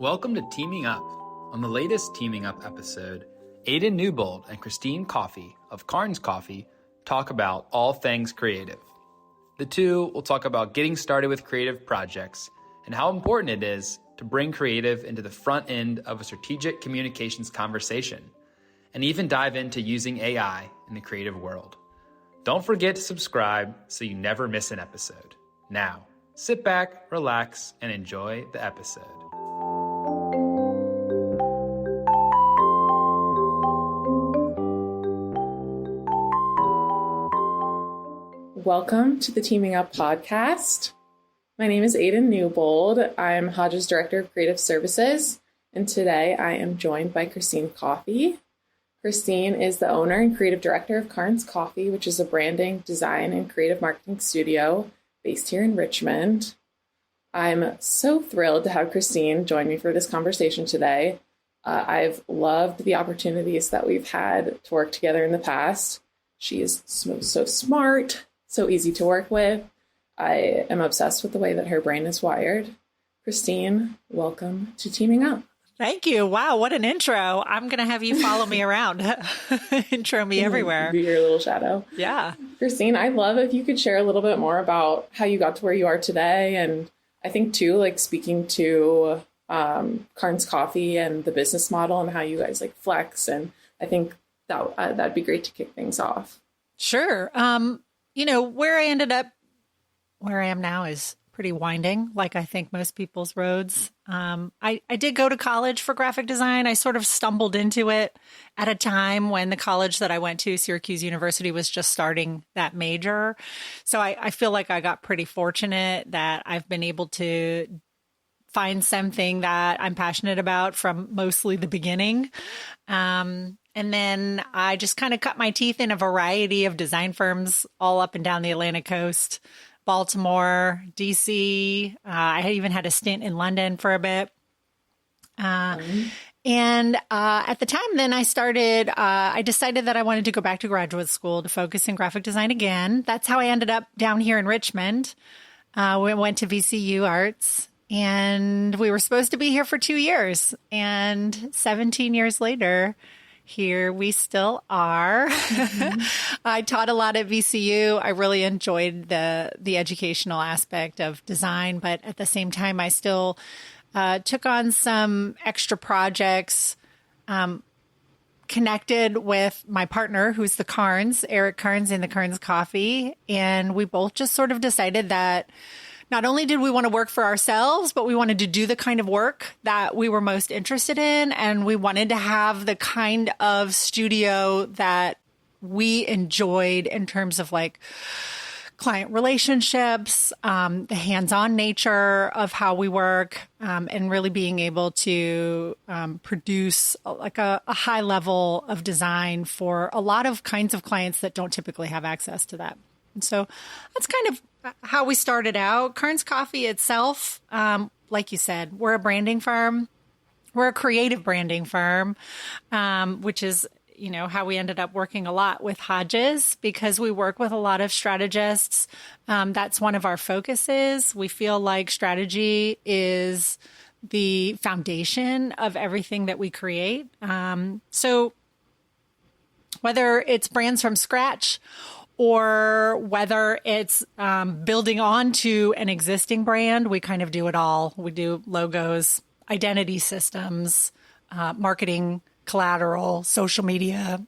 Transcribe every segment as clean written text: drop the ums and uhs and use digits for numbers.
Welcome to Teaming Up. On the latest Teaming Up episode, Aidan Newbold and Christine Coffey of Karnes Coffey talk about all things creative. The two will talk about getting started with creative projects and how important it is to bring creative into the front end of a strategic communications conversation, and even dive into using AI in the creative world. Don't forget to subscribe so you never miss an episode. Now, sit back, relax, and enjoy the episode. Welcome to the Teaming Up podcast. My name is Aidan Newbold. I'm Hodge's Director of Creative Services, and today I am joined by Christine Coffey. Christine is the owner and creative director of Karnes Coffey, which is a branding, design, and creative marketing studio based here in Richmond. I'm so thrilled to have Christine join me for this conversation today. I've loved the opportunities that we've had to work together in the past. She is so smart, so easy to work with. I am obsessed with the way that her brain is wired. Christine, welcome to Teaming Up. Thank you. Wow, what an intro. I'm going to have you follow me around. Intro me everywhere. Be your little shadow. Yeah. Christine, I'd love if you could share a little bit more about how you got to where you are today. And I think too, like speaking to Karnes Coffey and the business model and how you guys like flex. And I think that'd be great to kick things off. Sure. Where I am now is pretty winding, like I think most people's roads. I did go to college for graphic design. I sort of stumbled into it at a time when the college that I went to, Syracuse University, was just starting that major. So I feel like I got pretty fortunate that I've been able to find something that I'm passionate about from mostly the beginning. And then I just kind of cut my teeth in a variety of design firms all up and down the Atlantic coast, Baltimore, DC. I even had a stint in London for a bit. And at the time then I decided that I wanted to go back to graduate school to focus in graphic design again. That's how I ended up down here in Richmond. We went to VCU Arts. And we were supposed to be here for 2 years. And 17 years later, here we still are. Mm-hmm. I taught a lot at VCU. I really enjoyed the educational aspect of design. But at the same time, I still took on some extra projects, connected with my partner, who's the Karnes, Eric Karnes in the Karnes Coffey. And we both just sort of decided that not only did we want to work for ourselves, but we wanted to do the kind of work that we were most interested in. And we wanted to have the kind of studio that we enjoyed in terms of like client relationships, the hands-on nature of how we work, and really being able to produce like a high level of design for a lot of kinds of clients that don't typically have access to that. And so that's kind of how we started out. Karnes Coffey itself, like you said, we're a branding firm. We're a creative branding firm, which is, how we ended up working a lot with Hodges because we work with a lot of strategists. That's one of our focuses. We feel like strategy is the foundation of everything that we create. So whether it's brands from scratch or whether it's building on to an existing brand, we kind of do it all. We do logos, identity systems, marketing, collateral, social media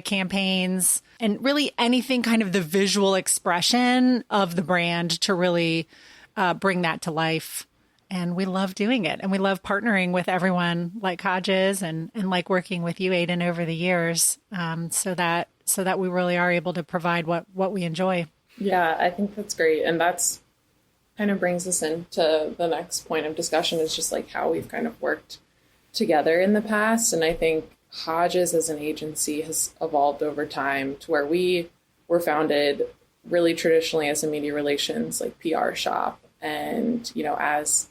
campaigns, and really anything kind of the visual expression of the brand to really bring that to life. And we love doing it. And we love partnering with everyone like Hodges and like working with you, Aidan, over the years, so that we really are able to provide what we enjoy. Yeah, I think that's great. And that's kind of brings us into the next point of discussion is just like how we've kind of worked together in the past. And I think Hodges as an agency has evolved over time to where we were founded really traditionally as a media relations, like PR shop. And, as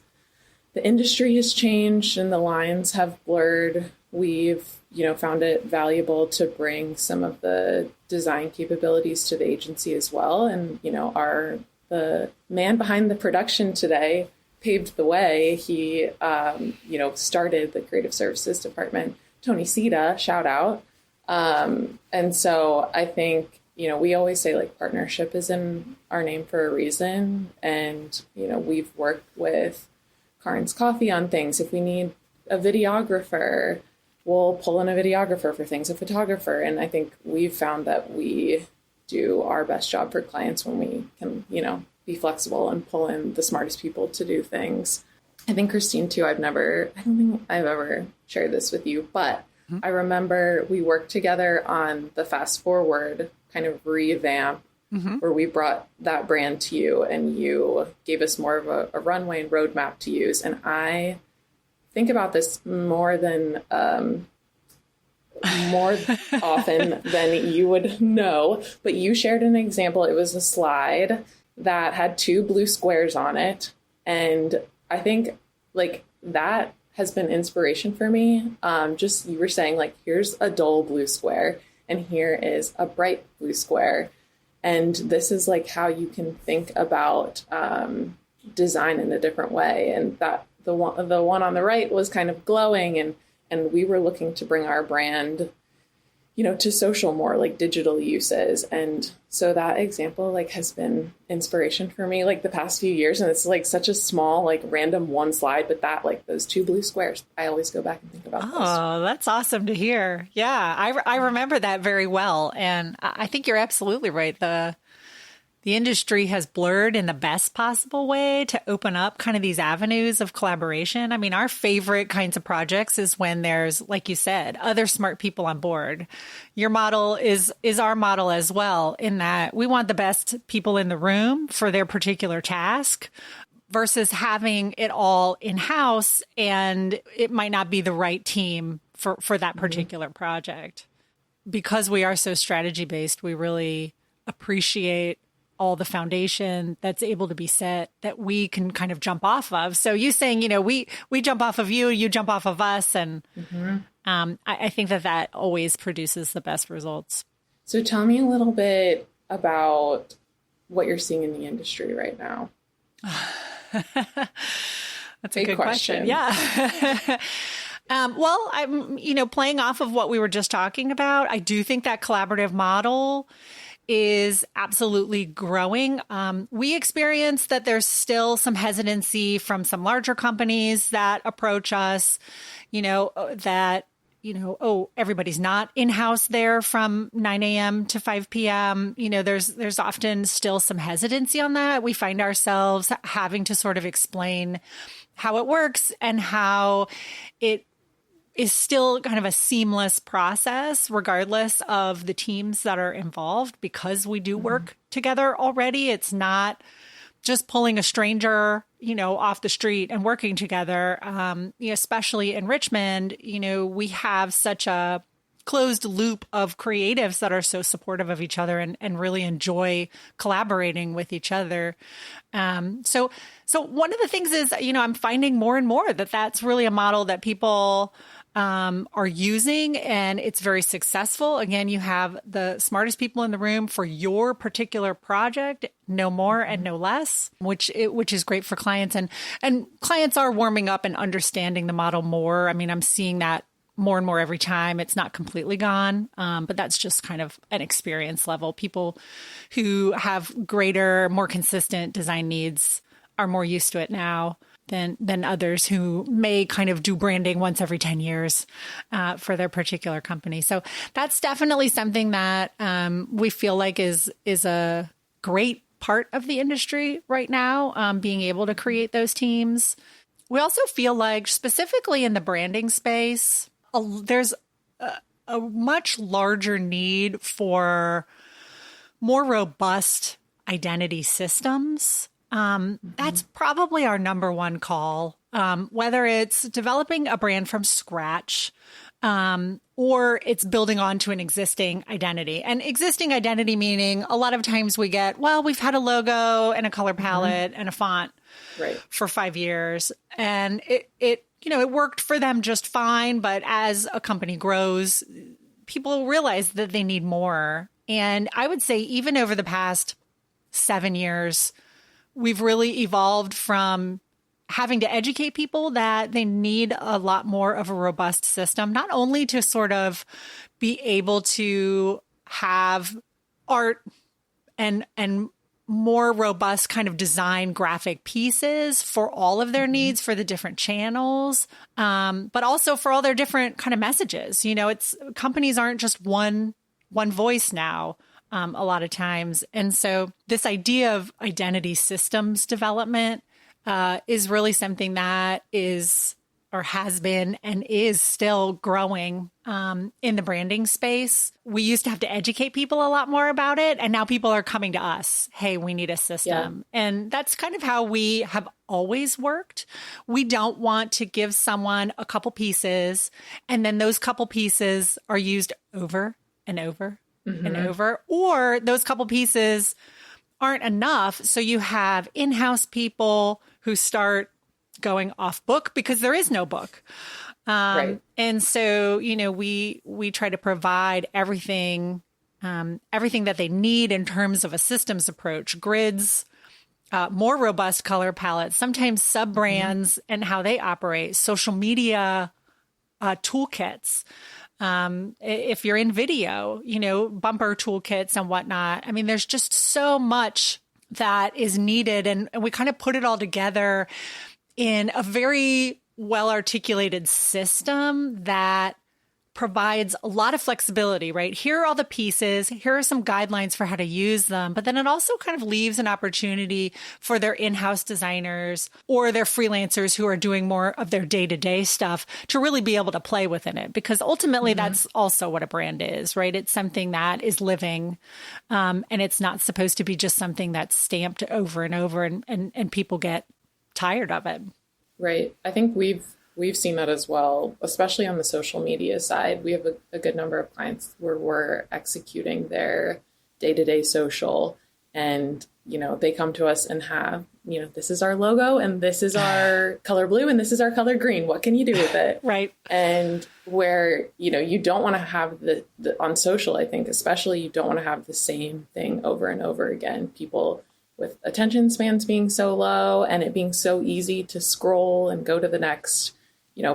the industry has changed and the lines have blurred, we've, found it valuable to bring some of the design capabilities to the agency as well. And, the man behind the production today paved the way. He, started the creative services department. Tony Sita, shout out. And so I think, we always say like partnership is in our name for a reason. And, we've worked with Karnes Coffey on things. If we need a videographer, we'll pull in a videographer for things, a photographer. And I think we've found that we do our best job for clients when we can, be flexible and pull in the smartest people to do things. I think Christine too, I don't think I've ever shared this with you, but I remember we worked together on the Fast Forward kind of revamp where we brought that brand to you and you gave us more of a runway and roadmap to use. And I think about this more often than you would know, but you shared an example. It was a slide that had 2 blue squares on it. And I think like that has been inspiration for me. Just you were saying like, here's a dull blue square and here is a bright blue square. And this is like how you can think about design in a different way. And that the one on the right was kind of glowing and we were looking to bring our brand, to social more, like digital uses. And so that example like has been inspiration for me like the past few years. And it's like such a small, like random one slide, but that like those 2 blue squares, I always go back and think about those. Oh, that's awesome to hear. Yeah, I remember that very well. And I think you're absolutely right. The industry has blurred in the best possible way to open up kind of these avenues of collaboration. I mean, our favorite kinds of projects is when there's, like you said, other smart people on board. Your model is our model as well, in that we want the best people in the room for their particular task versus having it all in-house and it might not be the right team for that particular project. Because we are so strategy-based, we really appreciate all the foundation that's able to be set that we can kind of jump off of. So you saying, we jump off of you, you jump off of us. And I think that always produces the best results. So tell me a little bit about what you're seeing in the industry right now. That's a good question. Yeah. Well, I'm, playing off of what we were just talking about, I do think that collaborative model is absolutely growing. We experience that there's still some hesitancy from some larger companies that approach us, everybody's not in-house there from 9 a.m. to 5 p.m. There's often still some hesitancy on that. We find ourselves having to sort of explain how it works and how it is still kind of a seamless process, regardless of the teams that are involved, because we do work together already. It's not just pulling a stranger, off the street and working together. Especially in Richmond, we have such a closed loop of creatives that are so supportive of each other and really enjoy collaborating with each other. So one of the things is, I'm finding more and more that that's really a model that people are using, and it's very successful. Again, you have the smartest people in the room for your particular project, no more and no less, which is great for clients. And clients are warming up and understanding the model more. I mean, I'm seeing that more and more every time. It's not completely gone, but that's just kind of an experience level. People who have greater, more consistent design needs are more used to it now than others who may kind of do branding once every 10 years for their particular company. So that's definitely something that we feel like is a great part of the industry right now, being able to create those teams. We also feel like, specifically in the branding space, there's a much larger need for more robust identity systems. That's probably our number one call, whether it's developing a brand from scratch, or it's building onto an existing identity. And existing identity meaning a lot of times we've had a logo and a color palette and a font for 5 years. And it worked for them just fine. But as a company grows, people realize that they need more. And I would say even over the past 7 years, we've really evolved from having to educate people that they need a lot more of a robust system, not only to sort of be able to have art and more robust kind of design graphic pieces for all of their needs for the different channels, but also for all their different kind of messages. It's companies aren't just one voice now, a lot of times. And so this idea of identity systems development is really something that is or has been and is still growing in the branding space. We used to have to educate people a lot more about it. And now people are coming to us. Hey, we need a system. Yeah. And that's kind of how we have always worked. We don't want to give someone a couple pieces and then those couple pieces are used over and over and over, or those couple pieces aren't enough. So you have in-house people who start going off book because there is no book. Right. And so, we try to provide everything that they need in terms of a systems approach, grids, more robust color palettes, sometimes sub-brands and how they operate, social media toolkits. If you're in video, bumper toolkits and whatnot. I mean, there's just so much that is needed. And we kind of put it all together in a very well-articulated system that provides a lot of flexibility, right? Here are all the pieces. Here are some guidelines for how to use them. But then it also kind of leaves an opportunity for their in-house designers or their freelancers who are doing more of their day-to-day stuff to really be able to play within it. Because ultimately, that's also what a brand is, right? It's something that is living. And it's not supposed to be just something that's stamped over and over and people get tired of it. Right. I think we've seen that as well, especially on the social media side. We have a good number of clients where we're executing their day-to-day social and, they come to us and have, this is our logo and this is our color blue and this is our color green. What can you do with it? Right. And where, you don't want to have the on social, I think, especially you don't want to have the same thing over and over again. People with attention spans being so low and it being so easy to scroll and go to the next,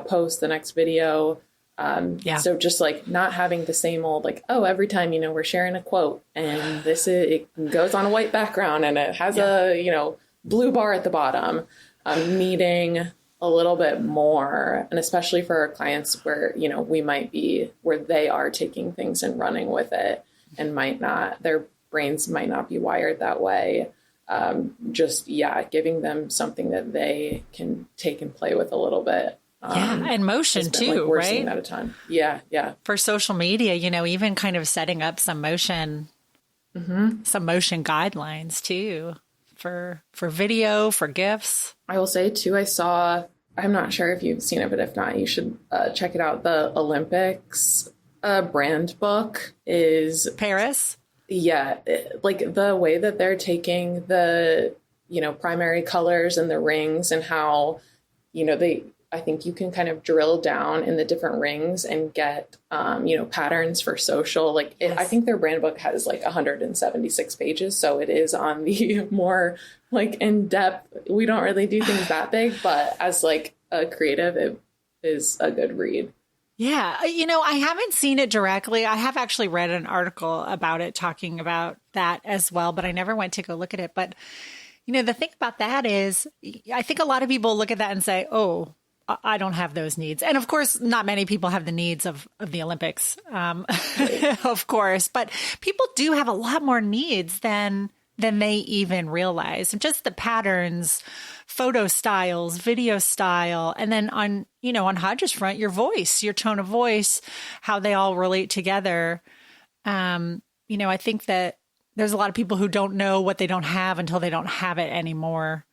post, the next video. So just like not having the same old, every time, we're sharing a quote and it goes on a white background and it has a, blue bar at the bottom, needing a little bit more. And especially for our clients where, we might be where they are taking things and running with it and their brains might not be wired that way. Giving them something that they can take and play with a little bit. And motion too, we're right? seeing that a ton. Yeah. For social media, even kind of setting up some motion guidelines too for video, for GIFs. I will say too, I'm not sure if you've seen it, but if not, you should check it out. The Olympics brand book is Paris. Yeah, like the way that they're taking the, primary colors and the rings and how, I think you can kind of drill down in the different rings and get, patterns for social. I think their brand book has 176 pages. So it is on the more in depth. We don't really do things that big, but as a creative, it is a good read. Yeah. I haven't seen it directly. I have actually read an article about it talking about that as well, but I never went to go look at it. But, the thing about that is I think a lot of people look at that and say, oh, I don't have those needs. And of course, not many people have the needs of the Olympics, of course, but people do have a lot more needs than they even realize. And just the patterns, photo styles, video style, and then on Hodge's front, your voice, your tone of voice, how they all relate together. I think that there's a lot of people who don't know what they don't have until they don't have it anymore.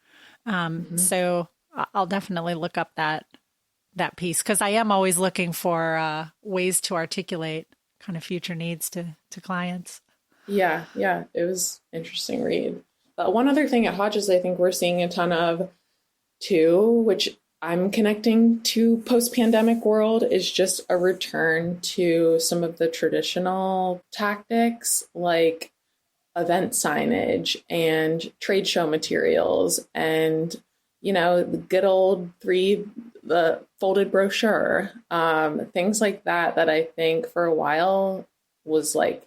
So I'll definitely look up that piece because I am always looking for ways to articulate kind of future needs to clients. Yeah. It was interesting read. But one other thing at Hodges, I think we're seeing a ton of too, which I'm connecting to post-pandemic world, is just a return to some of the traditional tactics like event signage and trade show materials and the good old the folded brochure, things like that I think for a while was like,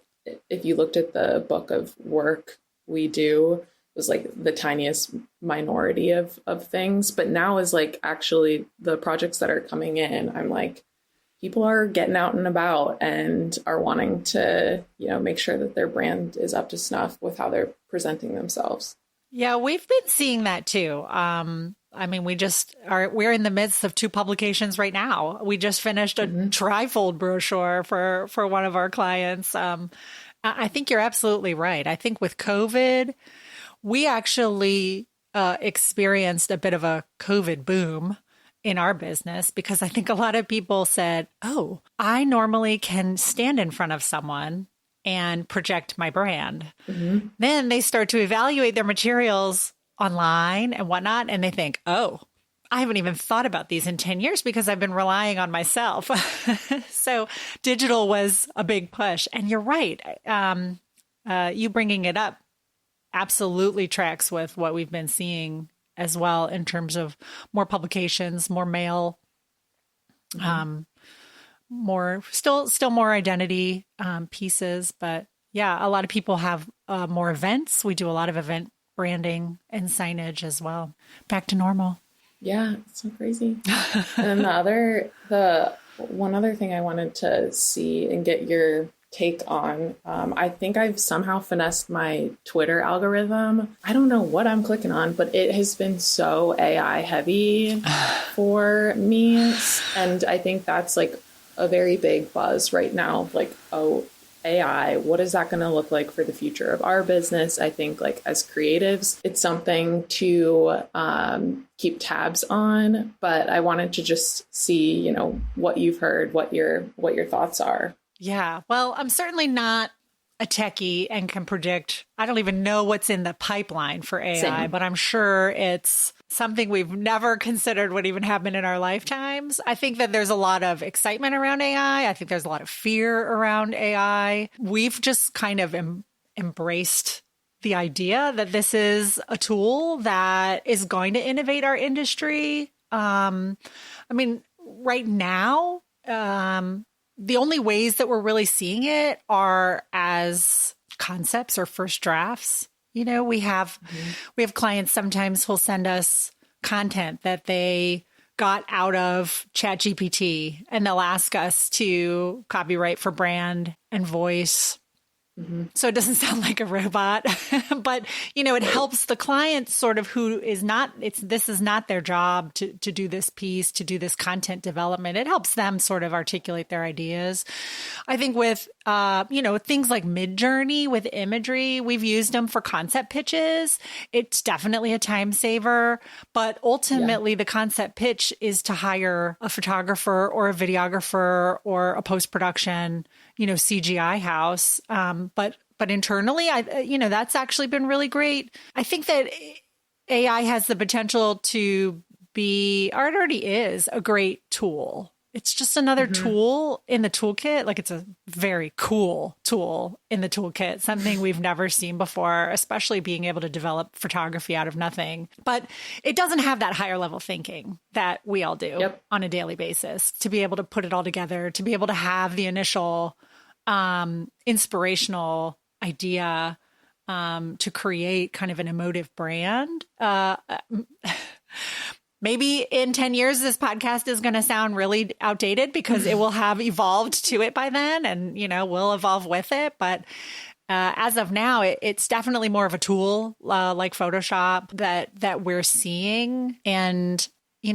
if you looked at the book of work we do, was like the tiniest minority of things. But now is like actually the projects that are coming in, I'm like, people are getting out and about and are wanting to, make sure that their brand is up to snuff with how they're presenting themselves. Yeah, we've been seeing that too. We're in the midst of 2 publications right now. We just finished a trifold brochure for one of our clients. I think you're absolutely right. I think with COVID, we actually experienced a bit of a COVID boom in our business, because I think a lot of people said, oh, I normally can stand in front of someone and project my brand. Mm-hmm. Then they start to evaluate their materials online and whatnot, and they think, oh, I haven't even thought about these in 10 years because I've been relying on myself. So digital was a big push. And you're right. You bringing it up absolutely tracks with what we've been seeing as well in terms of more publications, more mail, still more identity pieces. But yeah, a lot of people have more events. We do a lot of event branding and signage as well. Back to normal. Yeah, it's so crazy. And the one other thing I wanted to see and get your take on, I think I've somehow finessed my Twitter algorithm. I don't know what I'm clicking on, but it has been so AI heavy for me. And I think that's like a very big buzz right now. Like, oh, AI, what is that going to look like for the future of our business? I think like as creatives, it's something to keep tabs on, but I wanted to just see, what you've heard, what your thoughts are. Yeah. Well, I'm certainly not a techie and can predict. I don't even know what's in the pipeline for AI, Same. But I'm sure it's something we've never considered would even happen in our lifetimes. I think that there's a lot of excitement around AI. I think there's a lot of fear around AI. We've just kind of embraced the idea that this is a tool that is going to innovate our industry. Right now, the only ways that we're really seeing it are as concepts or first drafts. We have clients sometimes who'll send us content that they got out of ChatGPT, and they'll ask us to copyright for brand and voice. Mm-hmm. So it doesn't sound like a robot, but it helps the client sort of who is not, this is not their job to do this piece, to do this content development. It helps them sort of articulate their ideas. I think with, things like Midjourney with imagery, we've used them for concept pitches. It's definitely a time saver, but ultimately the concept pitch is to hire a photographer or a videographer or a post-production CGI house. But internally, that's actually been really great. I think that AI has the potential to be, or it already is, a great tool. It's just another tool in the toolkit. Like, it's a very cool tool in the toolkit, something we've never seen before, especially being able to develop photography out of nothing. But it doesn't have that higher level thinking that we all do on a daily basis, to be able to put it all together, to be able to have the initial inspirational idea to create kind of an emotive brand. Maybe in 10 years, this podcast is going to sound really outdated because it will have evolved to it by then, and, we'll evolve with it. But as of now, it's definitely more of a tool like Photoshop that we're seeing. And,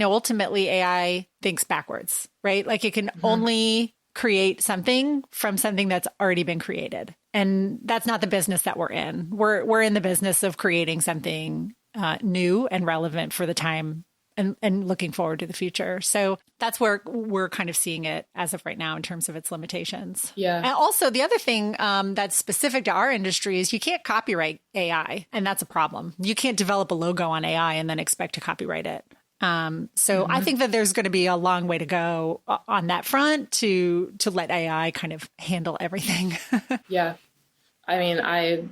ultimately AI thinks backwards, right? Like, it can only create something from something that's already been created. And that's not the business that we're in. We're in the business of creating something new and relevant for the time and looking forward to the future. So that's where we're kind of seeing it as of right now in terms of its limitations. Yeah. And also the other thing that's specific to our industry is you can't copyright AI, and that's a problem. You can't develop a logo on AI and then expect to copyright it. So I think that there's going to be a long way to go on that front to let AI kind of handle everything. Yeah. I mean, I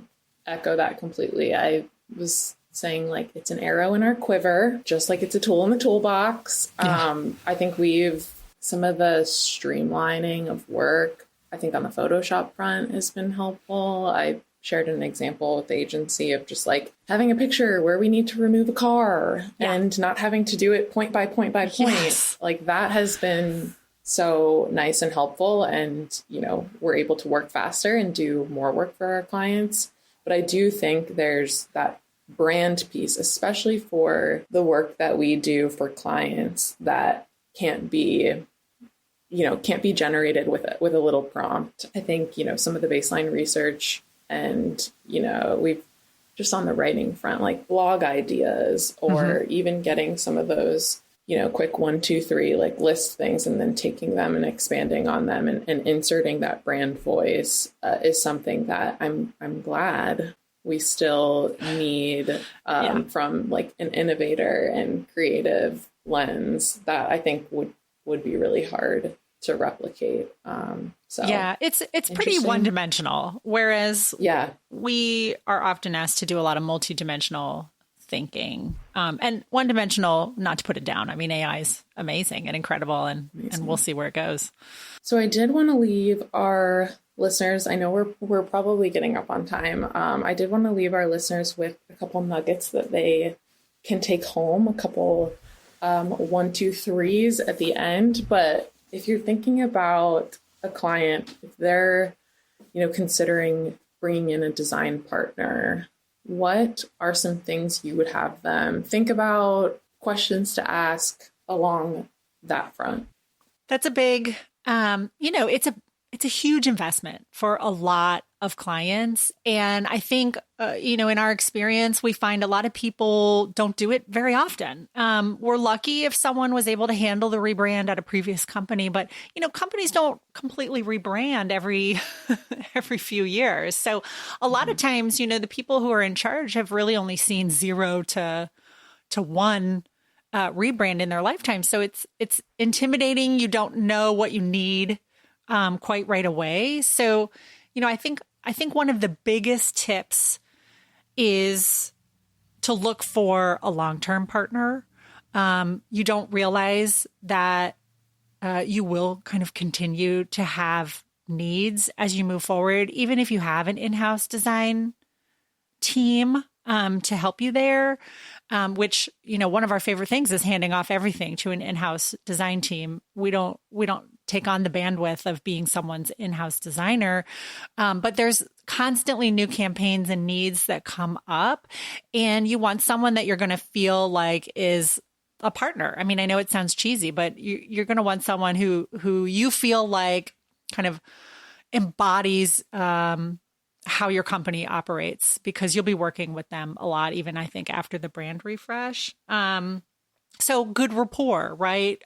echo that completely. I was saying like it's an arrow in our quiver, just like it's a tool in the toolbox. I think some of the streamlining of work, I think on the Photoshop front has been helpful. I shared an example with the agency of just like having a picture where we need to remove a car and not having to do it point by point by point. Yes. Like that has been so nice and helpful. And, you know, we're able to work faster and do more work for our clients. But I do think there's that brand piece, especially for the work that we do for clients that can't be generated with a little prompt. I think, you know, some of the baseline research and, you know, we've just on the writing front, like blog ideas or even getting some of those, you know, quick 1, 2, 3, like list things and then taking them and expanding on them and inserting that brand voice is something that I'm glad we still need from like an innovator and creative lens that I think would be really hard to replicate. It's pretty one-dimensional, whereas we are often asked to do a lot of multi-dimensional thinking. And one-dimensional, not to put it down. I mean, AI is amazing and incredible, and we'll see where it goes. So I did want to leave our listeners, I know we're probably getting up on time. I did want to leave our listeners with a couple nuggets that they can take home, a couple 1, 2, 3s at the end. But if you're thinking about a client, if they're, you know, considering bringing in a design partner, what are some things you would have them think about, questions to ask along that front? That's a big, it's a huge investment for a lot of clients. And I think, in our experience, we find a lot of people don't do it very often. We're lucky if someone was able to handle the rebrand at a previous company, but, you know, companies don't completely rebrand every few years. So a lot of times, you know, the people who are in charge have really only seen 0 to 1 rebrand in their lifetime. So it's intimidating. You don't know what you need quite right away. So, you know, I think one of the biggest tips is to look for a long-term partner. You don't realize that you will kind of continue to have needs as you move forward, even if you have an in-house design team to help you there, which, you know, one of our favorite things is handing off everything to an in-house design team. We don't take on the bandwidth of being someone's in-house designer. But there's constantly new campaigns and needs that come up, and you want someone that you're going to feel like is a partner. I mean, I know it sounds cheesy, but you're going to want someone who you feel like kind of embodies how your company operates, because you'll be working with them a lot, even I think after the brand refresh. So good rapport, right?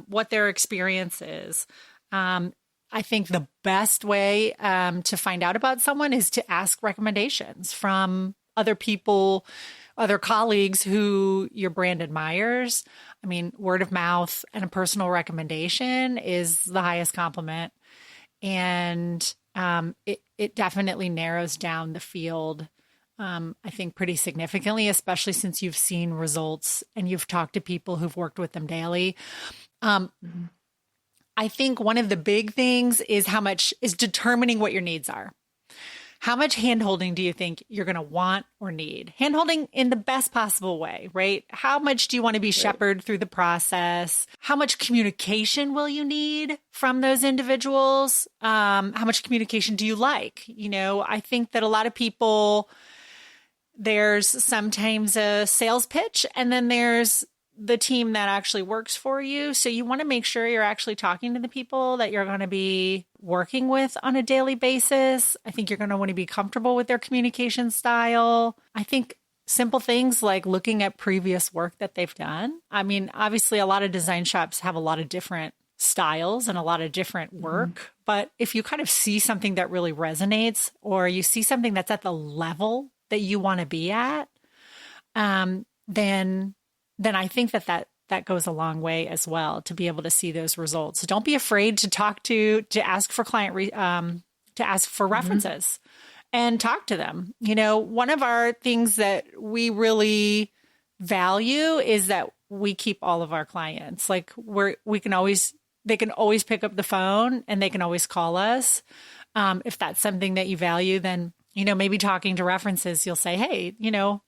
What their experience is. I think the best way to find out about someone is to ask recommendations from other people, other colleagues who your brand admires. I mean, word of mouth and a personal recommendation is the highest compliment. And it definitely narrows down the field, I think, pretty significantly, especially since you've seen results and you've talked to people who've worked with them daily. I think one of the big things is determining what your needs are. How much handholding do you think you're going to want or need? Handholding in the best possible way, right? How much do you want to be shepherded through the process? How much communication will you need from those individuals? How much communication do you like? You know, I think that a lot of people, there's sometimes a sales pitch, and then there's the team that actually works for you. So you want to make sure you're actually talking to the people that you're going to be working with on a daily basis. I think you're going to want to be comfortable with their communication style. I think simple things like looking at previous work that they've done. I mean, obviously a lot of design shops have a lot of different styles and a lot of different work. But if you kind of see something that really resonates, or you see something that's at the level that you want to be at, then I think that goes a long way as well, to be able to see those results. So don't be afraid to ask for ask for references and talk to them. One of our things that we really value is that we keep all of our clients. Like they can always pick up the phone and they can always call us. If that's something that you value, then, maybe talking to references, you'll say, hey,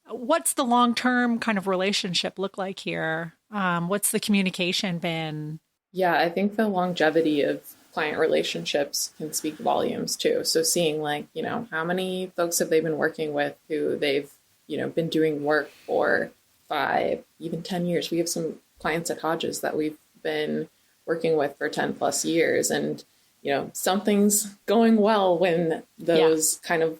what's the long-term kind of relationship look like here? What's the communication been? Yeah, I think the longevity of client relationships can speak volumes too. So seeing how many folks have they been working with who they've, been doing work for 5, even 10 years. We have some clients at Hodges that we've been working with for 10 plus years. And, something's going well when those kind of,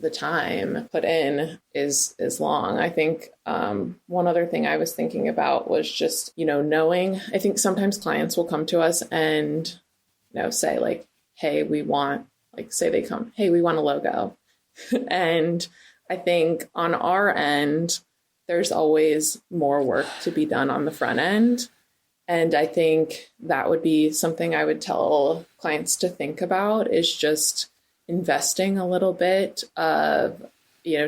the time put in is long. I think one other thing I was thinking about was just, knowing, I think sometimes clients will come to us and, say like, hey, we want, say they come, hey, we want a logo. And I think on our end, there's always more work to be done on the front end. And I think that would be something I would tell clients to think about, is just investing a little bit of,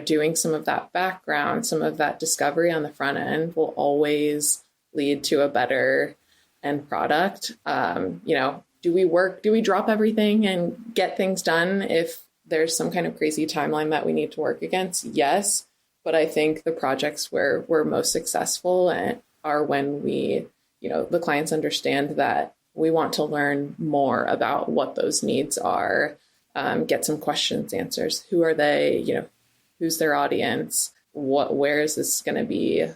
doing some of that background, some of that discovery on the front end will always lead to a better end product. Do we drop everything and get things done if there's some kind of crazy timeline that we need to work against? Yes. But I think the projects where we're most successful are when we, the clients understand that we want to learn more about what those needs are, get some questions, answers. Who are they? Who's their audience? Where is this going to be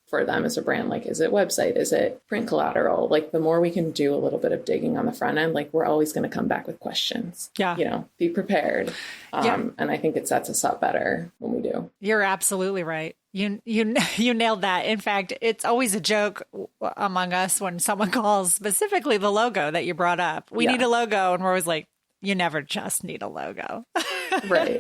for them as a brand? Like, is it website? Is it print collateral? Like, the more we can do a little bit of digging on the front end, we're always going to come back with questions. Yeah. Be prepared. And I think it sets us up better when we do. You're absolutely right. You nailed that. In fact, it's always a joke among us when someone calls specifically the logo that you brought up. We need a logo. And we're always like, you never just need a logo. Right.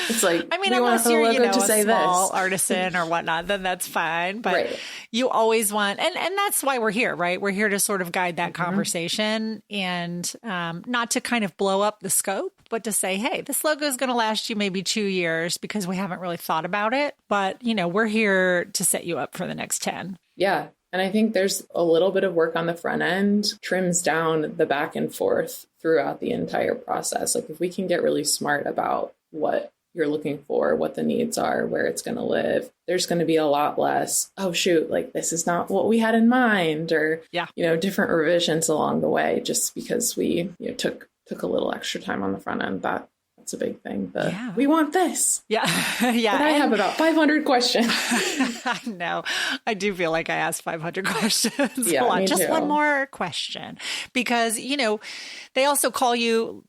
It's like, I mean, unless you're, a small artisan or whatnot, then that's fine. But you always want, and that's why we're here, right? We're here to sort of guide that conversation and not to kind of blow up the scope, but to say, hey, this logo is going to last you maybe 2 years because we haven't really thought about it. But, we're here to set you up for the next 10. Yeah. And I think there's a little bit of work on the front end, trims down the back and forth throughout the entire process. Like, if we can get really smart about what you're looking for, what the needs are, where it's going to live, there's going to be a lot less, oh, shoot, this is not what we had in mind, or, different revisions along the way, just because we took a little extra time on the front end. That's a big thing. We want this. Yeah. Yeah. But I have about 500 questions. I know. I do feel like I asked 500 questions. Yeah, Hold on, me just too. one more question. Because, they also call you,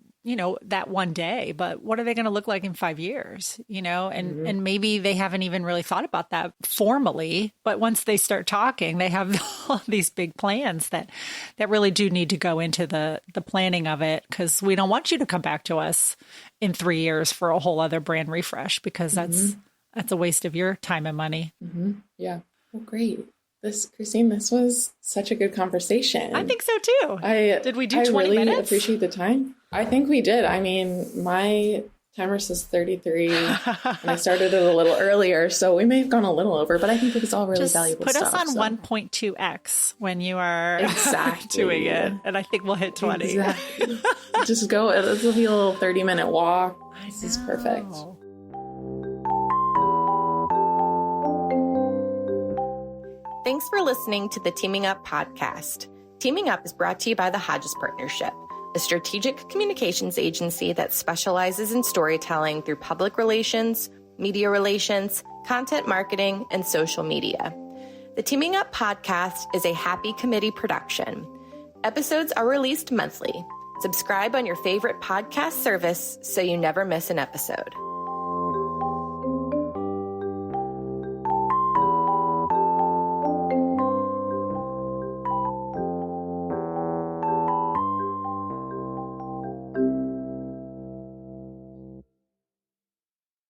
that one day, but what are they going to look like in 5 years? And maybe they haven't even really thought about that formally, but once they start talking, they have all these big plans that really do need to go into the planning of it, because we don't want you to come back to us in 3 years for a whole other brand refresh, because that's a waste of your time and money. Mm-hmm. Yeah. Well, great. Christine, this was such a good conversation. I think so too. Did we do 20 really minutes? Appreciate the time. I think we did. I mean, my timer says 33 and I started it a little earlier, so we may have gone a little over, but I think it was all really valuable stuff. Put us on 1.2x when you are doing it, and I think we'll hit 20. Exactly. Just go. It'll be a little 30-minute walk. This is perfect. Thanks for listening to the Teaming Up podcast. Teaming Up is brought to you by the Hodges Partnership, a strategic communications agency that specializes in storytelling through public relations, media relations, content marketing, and social media. The Teaming Up podcast is a Happy Committee production. Episodes are released monthly. Subscribe on your favorite podcast service so you never miss an episode.